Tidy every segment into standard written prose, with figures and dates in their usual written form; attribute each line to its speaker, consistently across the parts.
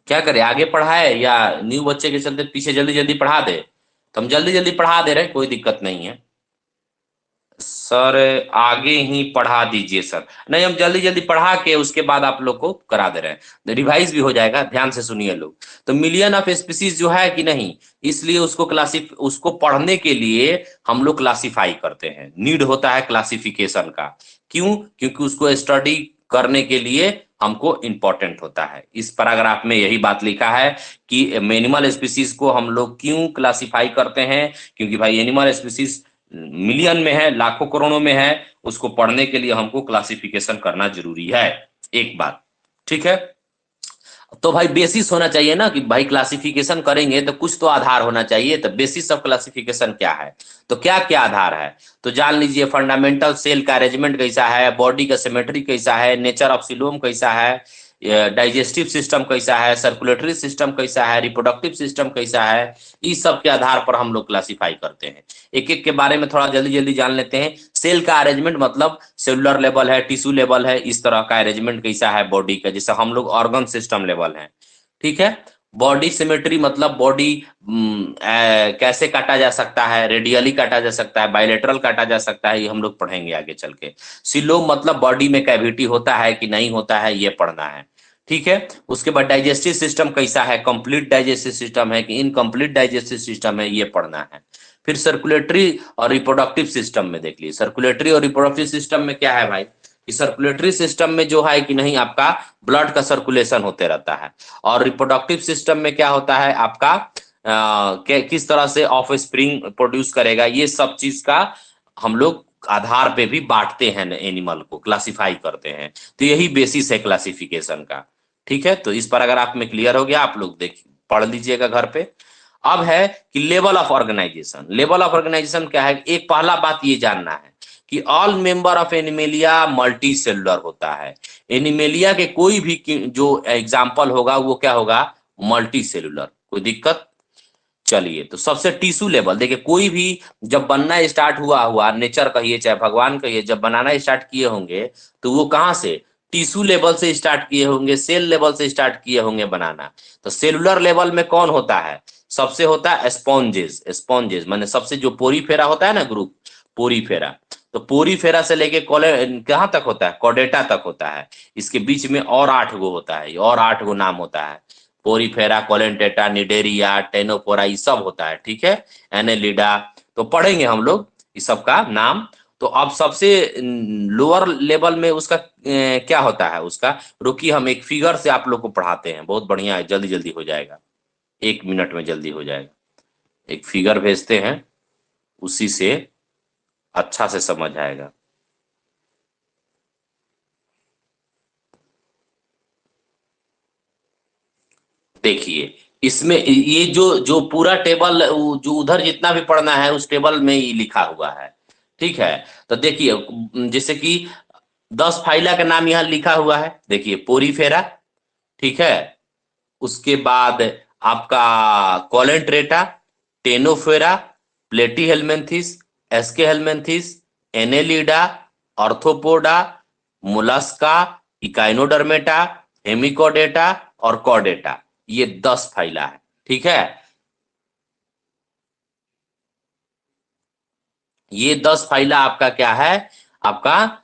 Speaker 1: क्या करें, आगे पढ़ाए या न्यू बच्चे के चलते पीछे जल्दी जल्दी पढ़ा दे? तो हम जल्दी जल्दी पढ़ा दे रहे, कोई दिक्कत नहीं है सर। आगे ही पढ़ा दीजिए सर। नहीं, हम जल्दी जल्दी पढ़ा के उसके बाद आप लोग को करा दे रहे हैं, रिवाइज भी हो जाएगा। ध्यान से सुनिए लोग। तो मिलियन ऑफ स्पीसीज जो है कि नहीं, इसलिए उसको पढ़ने के लिए हम लोग क्लासिफाई करते हैं। नीड होता है क्लासिफिकेशन का। क्यों? क्योंकि उसको स्टडी करने के लिए हमको इंपॉर्टेंट होता है। इस पैराग्राफ में यही बात लिखा है कि एनिमल स्पीसीज को हम लोग क्यों क्लासिफाई करते हैं। क्योंकि भाई एनिमल स्पीसीज मिलियन में है, लाखों करोड़ों में है, उसको पढ़ने के लिए हमको क्लासिफिकेशन करना जरूरी है। एक बात ठीक है। तो भाई बेसिस होना चाहिए ना, कि भाई क्लासिफिकेशन करेंगे तो कुछ तो आधार होना चाहिए। तो बेसिस ऑफ क्लासिफिकेशन क्या है, तो क्या क्या आधार है, तो जान लीजिए। फंडामेंटल सेल का अरेंजमेंट कैसा है, बॉडी का सिमेट्री कैसा है, नेचर ऑफ सिलोम कैसा है, डाइजेस्टिव सिस्टम कैसा है, सर्कुलेटरी सिस्टम कैसा है, रिप्रोडक्टिव सिस्टम कैसा है। इस सब के आधार पर हम लोग क्लासिफाई करते हैं। एक एक के बारे में थोड़ा जल्दी जल्दी जान लेते हैं। सेल का अरेंजमेंट मतलब सेलुलर लेवल है, टिश्यू लेवल है, इस तरह का अरेंजमेंट कैसा है बॉडी का, जैसे हम लोग ऑर्गन सिस्टम लेवल है। ठीक है। बॉडी सिमेट्री मतलब बॉडी कैसे काटा जा सकता है, रेडियली काटा जा सकता है, बायलेटरल काटा जा सकता है, ये हम लोग पढ़ेंगे आगे चल के। सिलोम मतलब बॉडी में कैविटी होता है कि नहीं होता है, ये पढ़ना है। ठीक है। उसके बाद डाइजेस्टिव सिस्टम कैसा है, कंप्लीट डाइजेस्टिव सिस्टम है कि इनकम्प्लीट डाइजेस्टिव सिस्टम है, ये पढ़ना है। फिर सर्कुलेटरी और रिप्रोडक्टिव सिस्टम में देख लीजिए। सर्कुलेटरी और रिप्रोडक्टिव सिस्टम में क्या है भाई, कि सर्कुलेटरी सिस्टम में जो है कि नहीं आपका ब्लड का सर्कुलेशन होते रहता है। और रिप्रोडक्टिव सिस्टम में क्या होता है आपका, किस तरह से ऑफ स्प्रिंग प्रोड्यूस करेगा, ये सब चीज का हम लोग आधार पे भी बांटते हैं, एनिमल को क्लासिफाई करते हैं। तो यही बेसिस है क्लासिफिकेशन का। ठीक है। तो इस पर अगर आप में क्लियर हो गया, आप लोग देख पढ़ लीजिएगा घर पे। अब है कि level of organization. Level of organization क्या है, एक पहला बात ये जानना है कि all member of Animalia multicellular होता है। एनिमेलिया के कोई भी जो एग्जाम्पल होगा वो क्या होगा, मल्टी सेलुलर। कोई दिक्कत? चलिए, तो सबसे टिश्यू लेवल देखिए, कोई भी जब बनना स्टार्ट हुआ हुआ नेचर कहिए चाहे भगवान कहिए, जब बनाना स्टार्ट किए होंगे तो वो कहाँ से, टिश्यू लेवल से स्टार्ट किए होंगे, सेल लेवल से स्टार्ट किए होंगे बनाना। तो सेलुलर लेवल में कौन होता है, सबसे होता है स्पॉन्जेस। स्पॉन्जेस माने सबसे जो पोरीफेरा होता है ना ग्रुप, पोरीफेरा। तो पोरीफेरा से लेके कहाँ तक होता है, कॉर्डेटा तक होता है। इसके बीच में और 8 गो होता है, और 8 गो नाम होता है। पोरीफेरा, कोलेंटेटा, निडेरिया, टेनोफोरा, ये सब होता है। ठीक है। एनेलिडा, तो पढ़ेंगे हम लोग इस सब का नाम। तो अब सबसे लोअर लेवल में उसका क्या होता है उसका, रुकिए हम एक फिगर से आप लोग को पढ़ाते हैं, बहुत बढ़िया है, जल्दी जल्दी हो जाएगा, 1 मिनट में जल्दी हो जाएगा। एक फिगर भेजते हैं, उसी से अच्छा से समझ आएगा। देखिए, इसमें ये जो जो पूरा टेबल जो उधर जितना भी पढ़ना है उस टेबल में ही लिखा हुआ है। ठीक है। तो देखिए, जैसे कि 10 फाइला का नाम यहाँ लिखा हुआ है, देखिए पोरीफेरा। ठीक है। उसके बाद आपका Coelenterata, Ctenophora, Platyhelminthes, Aschelminthes, Annelida, Arthropoda, Mollusca, Echinodermata, Hemichordata और कॉर्डेटा, ये 10 फाइला है। ठीक है। ये 10 फाइला आपका क्या है, आपका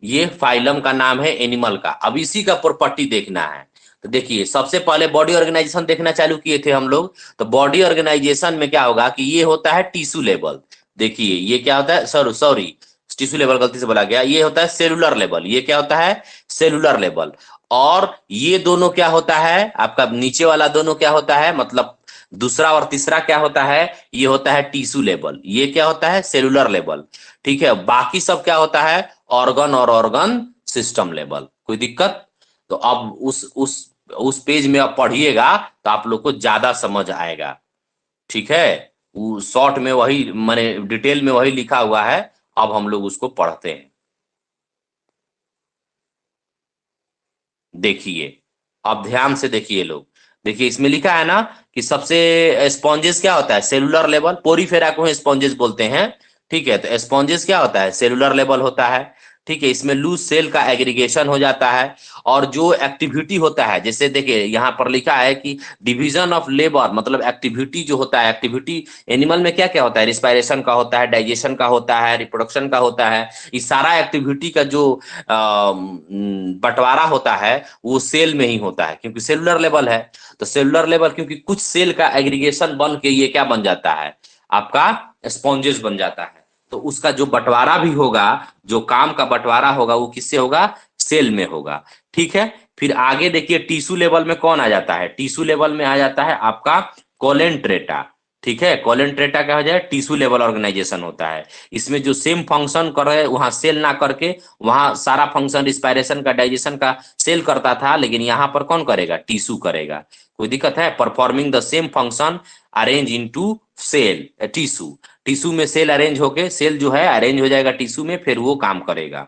Speaker 1: ये फाइलम का नाम है एनिमल का। अब इसी का प्रॉपर्टी देखना है। तो देखिए, सबसे पहले बॉडी ऑर्गेनाइजेशन देखना चालू किए थे हम लोग। तो बॉडी ऑर्गेनाइजेशन में क्या होगा कि ये होता है टिश्यू लेवल। देखिए ये क्या होता है, सॉरी टिश्यू लेवल गलती से बोला गया, ये होता है सेलुलर लेवल। ये क्या होता है, सेलुलर लेवल। और ये दोनों क्या होता है आपका, नीचे वाला दोनों क्या होता है, मतलब दूसरा और तीसरा क्या होता है, ये होता है टिश्यू लेवल। ये क्या होता है, सेलुलर लेवल। ठीक है। बाकी सब क्या होता है, ऑर्गन और ऑर्गन सिस्टम लेवल। कोई दिक्कत? तो अब उस पेज में आप पढ़िएगा तो आप लोग को ज्यादा समझ आएगा। ठीक है। वो शॉर्ट में वही माने डिटेल में वही लिखा हुआ है। अब हम लोग उसको पढ़ते हैं। देखिए, अब ध्यान से देखिए लोग। देखिए इसमें लिखा है ना कि सबसे स्पॉन्जेस क्या होता है, सेलुलर लेवल। पोरीफेरा को स्पॉन्जेस बोलते हैं। ठीक है। तो स्पॉन्जेस क्या होता है, सेलुलर लेवल होता है। ठीक है, इसमें लूज सेल का एग्रीगेशन हो जाता है, और जो एक्टिविटी होता है, जैसे देखिए यहाँ पर लिखा है कि डिवीजन ऑफ लेबर, मतलब एक्टिविटी जो होता है, एक्टिविटी एनिमल में क्या क्या होता है, रिस्पायरेशन का होता है, डाइजेशन का होता है, रिप्रोडक्शन का होता है। इस सारा एक्टिविटी का जो बंटवारा होता है वो सेल में ही होता है, क्योंकि सेलुलर लेवल है। तो सेलुलर लेवल, क्योंकि कुछ सेल का एग्रीगेशन बन के ये क्या बन जाता है, आपका स्पॉन्जेस बन जाता है। तो उसका जो बंटवारा भी होगा, जो काम का बंटवारा होगा, वो किससे होगा, सेल में होगा। ठीक है, फिर आगे देखिए टिश्यू लेवल में कौन आ जाता है, टिश्यू लेवल में आ जाता है आपका कोलेंट्रेटा। ठीक है, कोलेंट्रेटा क्या हो जाए, टिश्यू लेवल ऑर्गेनाइजेशन होता है। इसमें जो सेम फंक्शन कर रहे वहां सेल ना करके, वहां सारा फंक्शन रिस्पायरेशन का, डाइजेशन का सेल करता था, लेकिन यहाँ पर कौन करेगा, टिश्यू करेगा। कोई दिक्कत है, performing the same function arrange into cell tissue. Tissue में सेल अरेंज होके, सेल जो है अरेंज हो जाएगा टिश्यू में, फिर वो काम करेगा।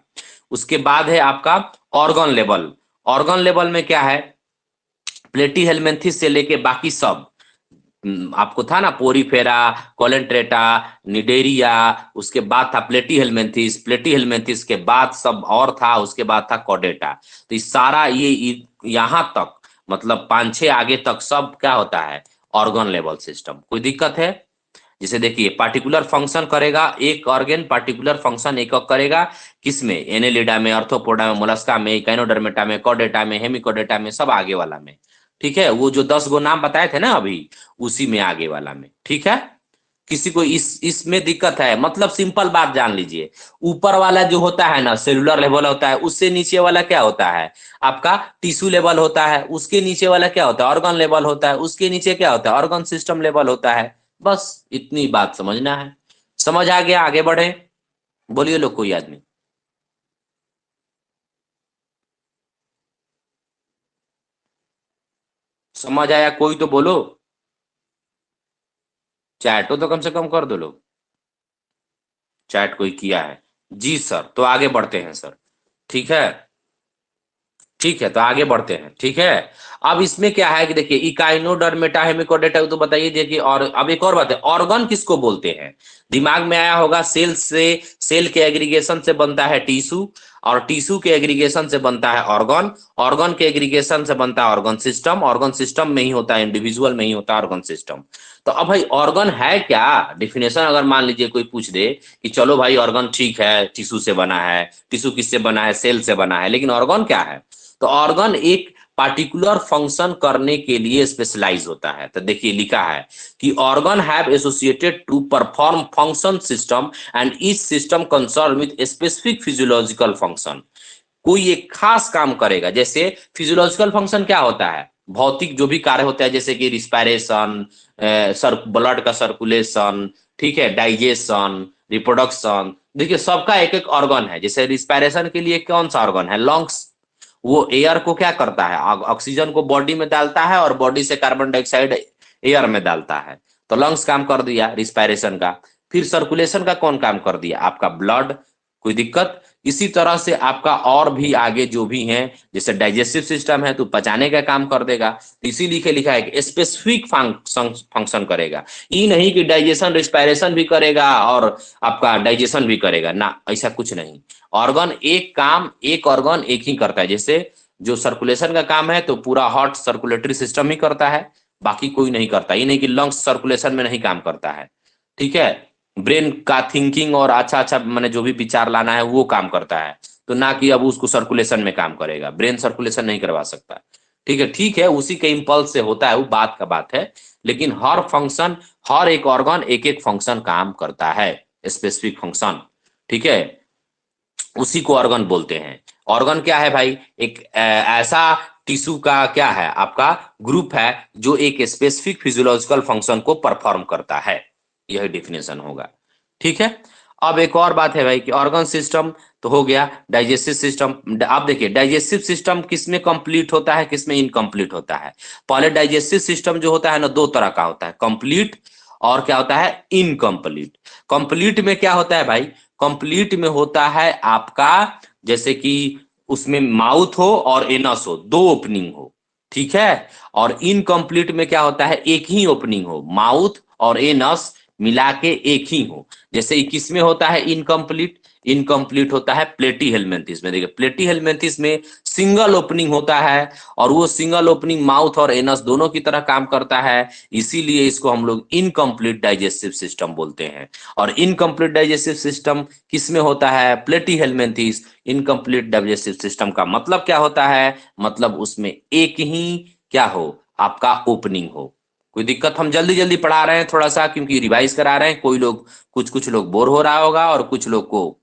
Speaker 1: उसके बाद है आपका ऑर्गन लेवल। ऑर्गन लेवल में क्या है, प्लेटी हेलमिंथेस से लेके बाकी सब, आपको था ना पोरीफेरा, कोलेंट्रेटा, निडेरिया, उसके बाद था प्लेटी हेलमिंथेस, प्लेटी हेलमिंथेस के बाद सब और था, उसके बाद था कॉर्डेटा। तो इस सारा ये यहां तक, मतलब 5-6 आगे तक सब क्या होता है, ऑर्गन लेवल सिस्टम। कोई दिक्कत है, जैसे देखिए पार्टिकुलर फंक्शन करेगा एक ऑर्गेन, पार्टिकुलर फंक्शन एक करेगा, किसमें, एनेलिडा में, अर्थोपोडा में, मोलस्का में, काइनोडर्मेटा में, कॉर्डेटा में, हेमिकोडेटा में, सब आगे वाला में। ठीक है, वो जो 10 गो नाम बताए थे ना अभी, उसी में आगे वाला में। ठीक है, किसी को इसमें दिक्कत है, मतलब सिंपल बात जान लीजिए, ऊपर वाला जो होता है ना सेलुलर लेवल होता है, उससे नीचे वाला क्या होता है, आपका टिश्यू लेवल होता है, उसके नीचे वाला क्या होता है, ऑर्गन लेवल होता है, उसके नीचे क्या होता है, ऑर्गन सिस्टम लेवल होता है। बस इतनी बात समझना है। समझ आ गया, आगे बढ़े, बोलिए लोग कोई आदमी। समझ आया कोई तो बोलो, चैटो तो कम से कम कर दो लोग, चैट कोई किया है। जी सर, तो आगे बढ़ते हैं सर। ठीक है, ठीक है, तो आगे बढ़ते हैं। ठीक है, अब इसमें क्या है कि देखिए इकाइनोडर्मेटा, हेमिकोडेटा तो बताइए, देखिए और अब एक और बात है, ऑर्गन किसको बोलते हैं, दिमाग में आया होगा, सेल से, सेल के एग्रीगेशन से बनता है टिश्यू, और टिश्यू के एग्रीगेशन से बनता है ऑर्गन, ऑर्गन के एग्रीगेशन से बनता है ऑर्गन सिस्टम, ऑर्गन सिस्टम में ही होता है, इंडिविजुअल में ही होता है ऑर्गन सिस्टम। तो अब भाई ऑर्गन है क्या, डिफिनेशन अगर मान लीजिए कोई पूछ दे कि चलो भाई ऑर्गन ठीक है, टिश्यू से बना है, टिश्यू किससे बना है, सेल से बना है, लेकिन ऑर्गन क्या है। तो ऑर्गन एक पार्टिकुलर फंक्शन करने के लिए स्पेशलाइज होता है। तो देखिए लिखा है कि organ have associated to perform function system and each system concern with specific physiological function. कोई एक खास काम करेगा, जैसे फिजियोलॉजिकल फंक्शन क्या होता है, भौतिक जो भी कार्य होता है, जैसे कि रिस्पायरेशन, ब्लड का सर्कुलेशन, ठीक है, डाइजेशन, रिप्रोडक्शन। देखिए सबका एक एक ऑर्गन है, जैसे रिस्पायरेशन के लिए कौन सा ऑर्गन है, लंग्स, वो एयर को क्या करता है, ऑक्सीजन को बॉडी में डालता है, और बॉडी से कार्बन डाइऑक्साइड एयर में डालता है। तो लंग्स काम कर दिया रिस्पायरेशन का। फिर सर्कुलेशन का कौन काम कर दिया, आपका ब्लड। कोई दिक्कत, इसी तरह से आपका और भी आगे जो भी हैं, जैसे डाइजेस्टिव सिस्टम है तो पचाने का काम कर देगा। तो इसीलिए लिखा है कि स्पेसिफिक फंक्शन करेगा, ये नहीं कि डाइजेशन रिस्पायरेशन भी करेगा और आपका डाइजेशन भी करेगा ना, ऐसा कुछ नहीं। ऑर्गन एक काम, एक ऑर्गन एक ही करता है। जैसे जो सर्कुलेशन का काम है तो पूरा हार्ट सर्कुलेटरी सिस्टम ही करता है, बाकी कोई नहीं करता। ये नहीं कि लंग्स सर्कुलेशन में नहीं काम करता है। ठीक है, ब्रेन का थिंकिंग और अच्छा अच्छा मैंने जो भी विचार लाना है वो काम करता है, तो ना कि अब उसको सर्कुलेशन में काम करेगा, ब्रेन सर्कुलेशन नहीं करवा सकता। ठीक है, ठीक है, उसी के इम्पल्स से होता है, वो बात का बात है। लेकिन हर फंक्शन, हर एक ऑर्गन एक एक फंक्शन काम करता है, स्पेसिफिक फंक्शन। ठीक है, उसी को ऑर्गन बोलते हैं। ऑर्गन क्या है भाई, एक ऐसा टिश्यू का क्या है, आपका ग्रुप है जो एक स्पेसिफिक फिजियोलॉजिकल फंक्शन को परफॉर्म करता है, यह डिफिनेशन होगा। ठीक है, अब एक और बात है भाई कि ऑर्गन सिस्टम तो हो गया, डाइजेस्टिव सिस्टम। आप देखिए डाइजेस्टिव सिस्टम किसमें कंप्लीट होता है, किसमें इनकम्प्लीट होता है। पहले डाइजेस्टिव सिस्टम जो होता है ना, दो तरह का होता है, कंप्लीट और क्या होता है, इनकम्प्लीट। कंप्लीट में क्या होता है भाई, कंप्लीट में होता है आपका, जैसे कि उसमें माउथ हो और एनस हो, दो ओपनिंग हो। ठीक है, और इनकम्प्लीट में क्या होता है, एक ही ओपनिंग हो, माउथ और एनस मिला के एक ही हो। जैसे 21 में होता है इनकम्प्लीट, इनकम्प्लीट होता है प्लेटीहेल्मिन्थिस में। देखिए प्लेटीहेल्मिन्थिस में सिंगल ओपनिंग होता है और वो सिंगल ओपनिंग माउथ और एनस दोनों की तरह काम करता है, इसीलिए इसको हम लोग इनकम्प्लीट डाइजेस्टिव सिस्टम बोलते हैं। और इनकम्प्लीट डाइजेस्टिव सिस्टम किस में होता है? प्लेटीहेल्मिन्थिस। इनकम्प्लीट डाइजेस्टिव सिस्टम का मतलब क्या होता है? मतलब उसमें एक ही क्या हो, आपका ओपनिंग हो। कोई दिक्कत? हम जल्दी जल्दी पढ़ा रहे हैं थोड़ा सा, क्योंकि रिवाइज करा रहे हैं। कोई लोग कुछ कुछ लोग बोर हो रहा होगा और कुछ लोग को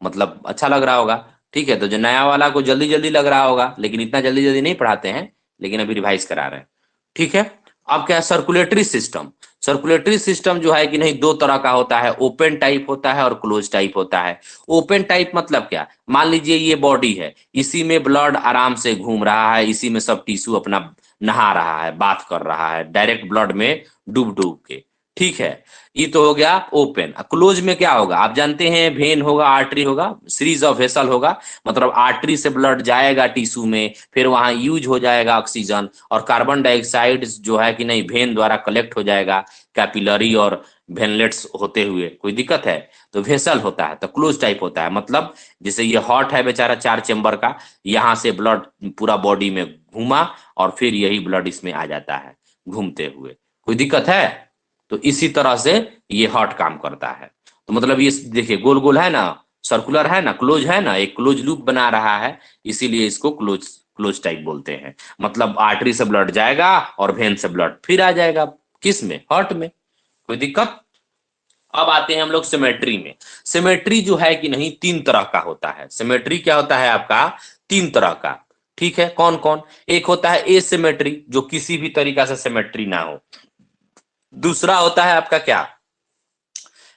Speaker 1: मतलब अच्छा लग रहा होगा। ठीक है, तो जो नया वाला को जल्दी जल्दी लग रहा होगा, लेकिन इतना जल्दी जल्दी नहीं पढ़ाते हैं, लेकिन अभी रिवाइज करा रहे हैं। ठीक है। अब क्या है? Circulatory system. सर्कुलेटरी सिस्टम जो है कि नहीं, दो तरह का होता है, ओपन टाइप होता है और क्लोज टाइप होता है। ओपन टाइप मतलब क्या? मान लीजिए ये बॉडी है, इसी में ब्लड आराम से घूम रहा है, इसी में सब टिश्यू अपना नहा रहा है, बात कर रहा है डायरेक्ट ब्लड में डूब डूब के। ठीक है, ये तो हो गया ओपन। क्लोज में क्या होगा? आप जानते हैं, वेन होगा, आर्टरी होगा, सीरीज ऑफ वेसल होगा। मतलब आर्टरी से ब्लड जाएगा टिश्यू में, फिर वहां यूज हो जाएगा ऑक्सीजन, और कार्बन डाइऑक्साइड जो है कि नहीं, वेन द्वारा कलेक्ट हो जाएगा कैपिलरी और वेनलेट्स होते हुए। कोई दिक्कत है? तो वेसल होता है, तो क्लोज टाइप होता है। मतलब जैसे ये हॉट है बेचारा, 4 चेम्बर का, यहाँ से ब्लड पूरा बॉडी में घूमा और फिर यही ब्लड इसमें आ जाता है घूमते हुए। कोई दिक्कत है? तो इसी तरह से ये हॉट काम करता है। तो मतलब ये देखिए गोल गोल है ना, सर्कुलर है ना, क्लोज है ना, एक क्लोज लूप बना रहा है, इसीलिए इसको क्लोज क्लोज टाइप बोलते हैं। मतलब आर्टरी से ब्लड जाएगा और वेन से ब्लड फिर आ जाएगा किस में? हार्ट में। कोई दिक्कत? अब आते हैं हम लोग सिमेट्री में। सिमेट्री जो है कि नहीं, 3 तरह का होता है। सिमेट्री क्या होता है आपका? 3 तरह का। ठीक है, कौन कौन? एक होता है एसिमेट्री, जो किसी भी तरीका से सिमेट्री ना हो। दूसरा होता है आपका क्या?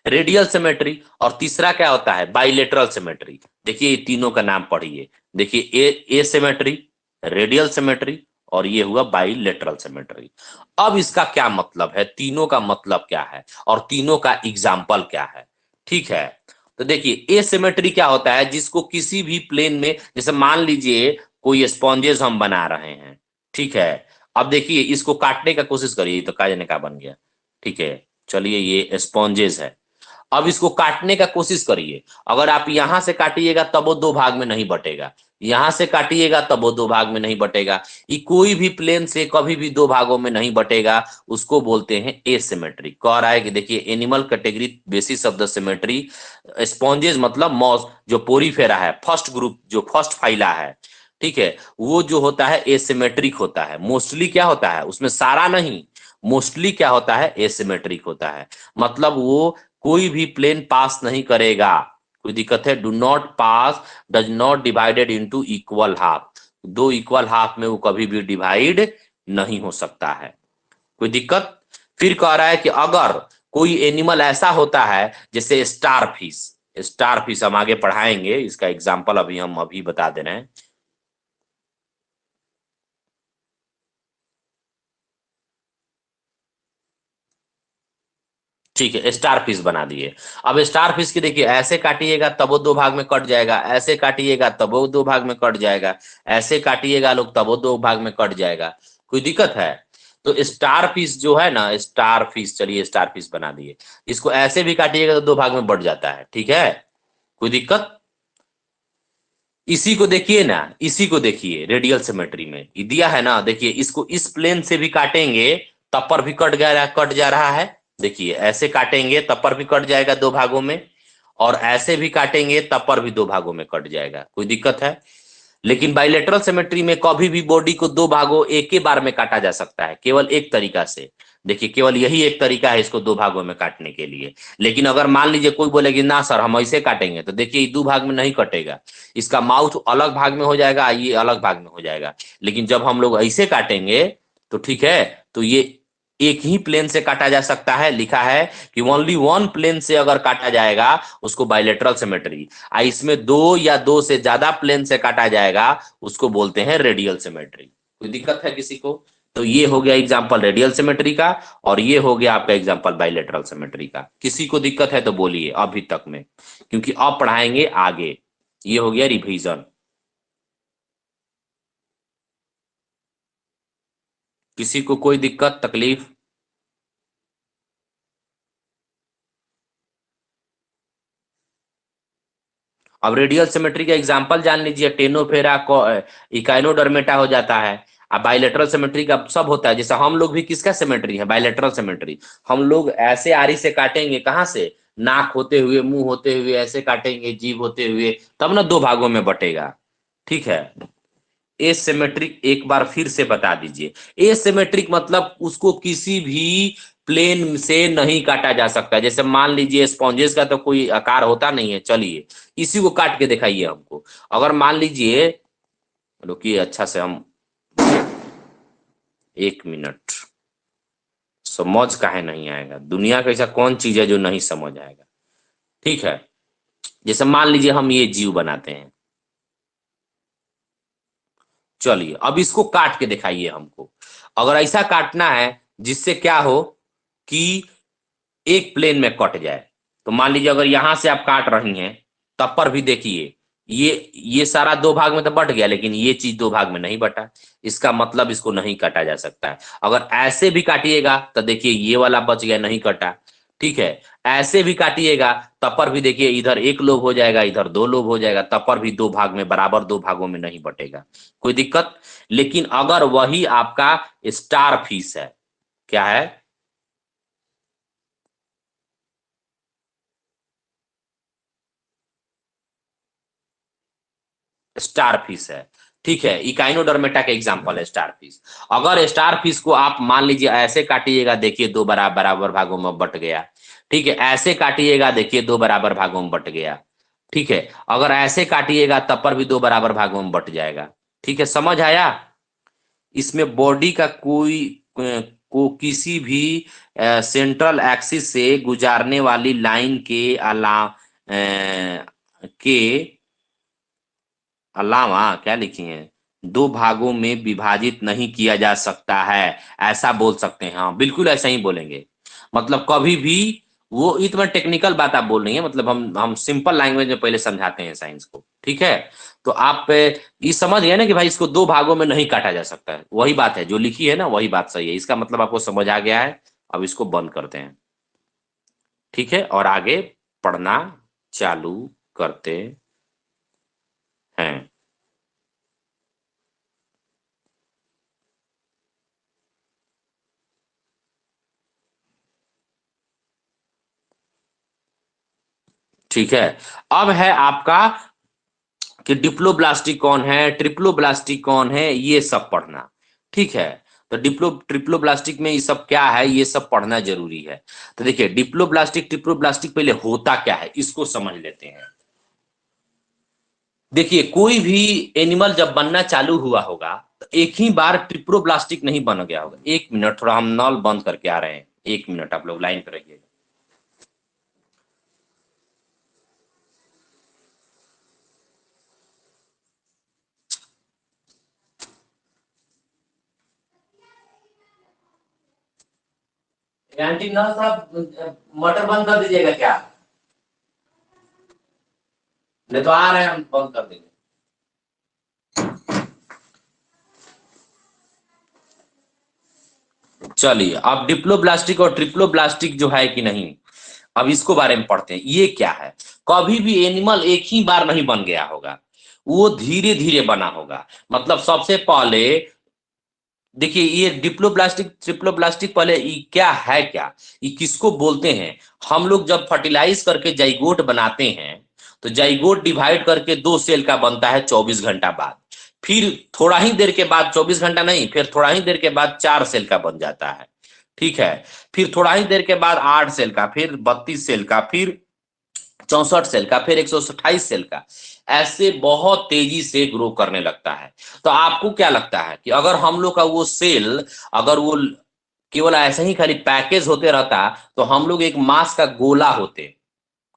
Speaker 1: Radial symmetry. और तीसरा क्या होता है? Bilateral symmetry. देखिए ये तीनों का नाम पढ़िए। देखिए ए सिमेट्री, रेडियल सिमेट्री, और ये हुआ बाइलेटरल सिमेट्री। अब इसका क्या मतलब है, तीनों का मतलब क्या है, और तीनों का एग्जाम्पल क्या है? ठीक है, तो देखिए ए सिमेट्री क्या होता है? जिसको किसी भी प्लेन में, जैसे मान लीजिए कोई स्पॉन्जेस हम बना रहे हैं, ठीक है। अब देखिए इसको काटने का कोशिश करिए, तो का जाने का बन गया। ठीक है, चलिए ये स्पॉन्जेस है। अब इसको काटने का कोशिश करिए। अगर आप यहां से काटिएगा तब वो 2 भाग में नहीं बटेगा, यहां से काटिएगा तब वो 2 भाग में नहीं बटेगा। ये कोई भी प्लेन से कभी भी 2 भागों में नहीं बटेगा, उसको बोलते हैं एसिमेट्री। कह रहा है कि देखिए animal category basis of the symmetry, sponges मतलब मॉस जो पोरीफेरा है, फर्स्ट ग्रुप जो फर्स्ट फाइला है, ठीक है, वो जो होता है एसिमेट्रिक होता है। मोस्टली क्या होता है उसमें, सारा नहीं, मोस्टली क्या होता है? एसिमेट्रिक होता है। मतलब वो कोई भी प्लेन पास नहीं करेगा। कोई दिक्कत है? Do not pass, does not divided into equal half. 2 equal half में वो कभी भी डिवाइड नहीं हो सकता है। कोई दिक्कत? फिर कह रहा है कि अगर कोई एनिमल ऐसा होता है जैसे स्टार फिश, स्टार फिश हम आगे पढ़ाएंगे, इसका एग्जाम्पल अभी हम अभी बता दे रहे हैं। ठीक है, स्टार फिश बना दिए। अब स्टार फिश की देखिए, ऐसे काटिएगा तब वो 2 भाग में कट जाएगा, ऐसे काटिएगा तब वो 2 भाग में कट जाएगा, ऐसे काटिएगा लोग तब वो 2 भाग में कट जाएगा। कोई दिक्कत है? तो स्टार फिश जो है ना, स्टार फिश, चलिए स्टार फिश बना दिए। इसको ऐसे भी काटिएगा तो 2 भाग में बढ़ जाता है। ठीक है, कोई दिक्कत? इसी को देखिए ना, इसी को देखिए रेडियल सिमेट्री में ये दिया है ना, देखिए इसको इस प्लेन से भी काटेंगे तब पर भी कट जा रहा है। देखिए ऐसे काटेंगे तब पर भी कट जाएगा 2 भागों में, और ऐसे भी काटेंगे तब पर भी 2 भागों में कट जाएगा। कोई दिक्कत है? लेकिन बाइलेटरल सिमेट्री में कभी भी बॉडी को 2 भागों एक ही बार में काटा जा सकता है, केवल एक तरीका से। देखिए केवल यही एक तरीका है इसको 2 भागों में काटने के लिए। लेकिन अगर मान लीजिए कोई बोले कि ना सर हम ऐसे काटेंगे, तो देखिए ये 2 भाग में नहीं कटेगा। इसका माउथ अलग भाग में हो जाएगा, ये अलग भाग में हो जाएगा। लेकिन जब हम लोग ऐसे काटेंगे तो ठीक है, तो ये एक ही प्लेन से काटा जा सकता है। लिखा है कि ओनली वन प्लेन से अगर काटा जाएगा उसको बाइलेटरल सिमेट्री, इसमें 2 या 2 से ज्यादा प्लेन से काटा जाएगा उसको बोलते हैं रेडियल सिमेट्री। कोई दिक्कत है किसी को? तो ये हो गया एग्जांपल रेडियल सिमेट्री का, और ये हो गया आपका एग्जांपल बाइलेटरल सिमेट्री का। किसी को दिक्कत है तो बोलिए अभी तक में, क्योंकि अब पढ़ाएंगे आगे। ये हो गया रिवीजन। किसी को कोई दिक्कत तकलीफ? अब रेडियल सिमेट्री का एग्जांपल जान लीजिए, टेनोफेरा इकाइनोडर्मेटा हो जाता है। अब बाइलेटरल सिमेट्री का सब होता है, जैसे हम लोग भी किसका सिमेट्री है, बाइलेटरल सिमेट्री। हम लोग ऐसे आरी से काटेंगे, कहाँ से, नाक होते हुए, मुंह होते हुए, ऐसे काटेंगे, जीभ होते हुए, तब ना दो भागों में बटेगा। ठीक है। एसिमेट्रिक एक बार फिर से बता दीजिए। एसिमेट्रिक मतलब उसको किसी भी प्लेन से नहीं काटा जा सकता। जैसे मान लीजिए स्पॉन्जेस का तो कोई आकार होता नहीं है, चलिए इसी को काट के दिखाइए हमको। अगर मान लीजिए, रुकिए अच्छा से हम, 1 मिनट, समझ काहे नहीं आएगा, दुनिया का ऐसा कौन चीज है जो नहीं समझ आएगा। ठीक है, जैसे मान लीजिए हम ये जीव बनाते हैं, चलिए अब इसको काट के दिखाइए हमको। अगर ऐसा काटना है जिससे क्या हो कि एक प्लेन में कट जाए, तो मान लीजिए अगर यहां से आप काट रही हैं, तब पर भी देखिए ये सारा दो भाग में तो बट गया, लेकिन ये चीज दो भाग में नहीं बटा। इसका मतलब इसको नहीं काटा जा सकता है। अगर ऐसे भी काटिएगा तो देखिए ये वाला बच गया, नहीं कटा। ठीक है, ऐसे भी काटिएगा तब पर भी देखिए इधर एक लोब हो जाएगा, इधर दो लोब हो जाएगा, तब पर भी दो भाग में, बराबर दो भागों में नहीं बटेगा, कोई दिक्कत। लेकिन अगर वही आपका स्टार फिश है, क्या है, स्टार फिश है। ठीक है, इकाइनोडर्मेटा का एग्जांपल है स्टार फिश। अगर स्टार फिश को आप मान लीजिए ऐसे काटिएगा, देखिए दो बराबर बराबर भागों में बट गया। ठीक है, ऐसे काटिएगा, देखिए दो बराबर भागों में बट गया। ठीक है, अगर ऐसे काटिएगा तब पर भी दो बराबर भागों में बट जाएगा। ठीक है, समझ आया। इसमें बॉडी का को किसी भी सेंट्रल एक्सिस से गुजारने वाली लाइन के के अलावा क्या लिखी है, दो भागों में विभाजित नहीं किया जा सकता है, ऐसा बोल सकते हैं। हाँ बिल्कुल ऐसा ही बोलेंगे। मतलब कभी भी, वो इतना टेक्निकल बात आप बोल रही है, मतलब हम सिंपल लैंग्वेज में पहले समझाते हैं साइंस को। ठीक है, तो आप ये समझ गए ना कि भाई इसको दो भागों में नहीं काटा जा सकता है, वही बात है जो लिखी है ना, वही बात सही है। इसका मतलब आपको समझ आ गया है। अब इसको बंद करते हैं। ठीक है, और आगे पढ़ना चालू करते हैं। ठीक है, अब है आपका कि डिप्लोब्लास्टिक कौन है, ट्रिप्लोब्लास्टिक कौन है, ये सब पढ़ना। ठीक है, तो ट्रिप्लोब्लास्टिक में ये सब क्या है, ये सब पढ़ना जरूरी है। तो देखिए डिप्लोब्लास्टिक ट्रिप्लोब्लास्टिक पहले होता क्या है, इसको समझ लेते हैं। देखिए कोई भी एनिमल जब बनना चालू हुआ होगा तो एक ही बार ट्रिप्लोब्लास्टिक नहीं बन गया होगा। 1 मिनट, थोड़ा हम नल बंद करके आ रहे हैं, 1 मिनट आप लोग लाइन पर रहिएगा। आंटी नल साहब मोटर बंद कर दीजिएगा क्या, नहीं तो आ रहे हैं हम बंद कर देंगे। चलिए अब डिप्लोब्लास्टिक और ट्रिप्लोब्लास्टिक जो है कि नहीं, अब इसको बारे में पढ़ते हैं। ये क्या है, कभी भी एनिमल एक ही बार नहीं बन गया होगा, वो धीरे धीरे बना होगा। मतलब सबसे पहले देखिए ये डिप्लोब्लास्टिक ट्रिप्लोब्लास्टिक, पहले ये क्या है, क्या ये किसको बोलते हैं। हम लोग जब फर्टिलाइज करके जाइगोट बनाते हैं, तो जाइगोट डिवाइड करके दो सेल का बनता है 24 घंटा बाद। फिर थोड़ा ही देर के बाद, 24 घंटा नहीं, फिर थोड़ा ही देर के बाद 4 सेल का बन जाता है। ठीक है, फिर थोड़ा ही देर के बाद 8 सेल का, फिर 32 सेल का, फिर 64 सेल का, फिर 128 सेल का, ऐसे बहुत तेजी से ग्रो करने लगता है। तो आपको क्या लगता है कि अगर हम लोग का वो सेल, अगर वो केवल ऐसे ही खाली पैकेज होते रहता, तो हम लोग एक मांस का गोला होते।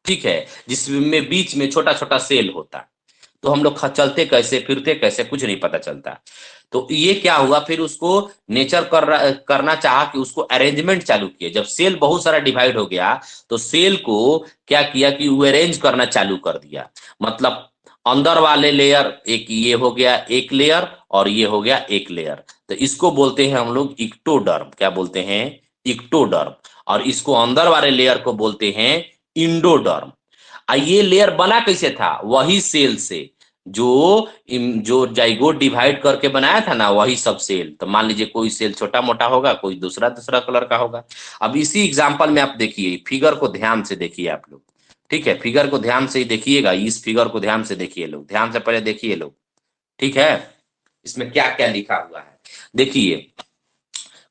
Speaker 1: ठीक है, जिसमें बीच में छोटा छोटा सेल होता, तो हम लोग चलते कैसे, फिरते कैसे, कुछ नहीं पता चलता। तो ये क्या हुआ, फिर उसको नेचर करना चाहा कि उसको अरेंजमेंट चालू किए। जब सेल बहुत सारा डिवाइड हो गया, तो सेल को क्या किया कि वो अरेंज करना चालू कर दिया। मतलब अंदर वाले लेयर, एक ये हो गया एक लेयर, और ये हो गया एक लेयर। तो इसको बोलते हैं हम लोग इक्टोडर्म। क्या बोलते हैं, इक्टोडर्म। और इसको अंदर वाले लेयर को बोलते हैं इंडोडर्म। ये लेयर बना कैसे था, वही सेल से जो जो जाइगोट डिवाइड करके बनाया था ना, वही सब सेल। तो मान लीजिए कोई सेल छोटा मोटा होगा, कोई दूसरा दूसरा कलर का होगा। अब इसी एग्जांपल में आप देखिए, फिगर को ध्यान से देखिए आप लोग। ठीक है, फिगर को ध्यान से ही देखिएगा, इस फिगर को ध्यान से देखिए लोग, ध्यान से पहले देखिए लोग। ठीक है, इसमें क्या क्या लिखा हुआ है देखिए।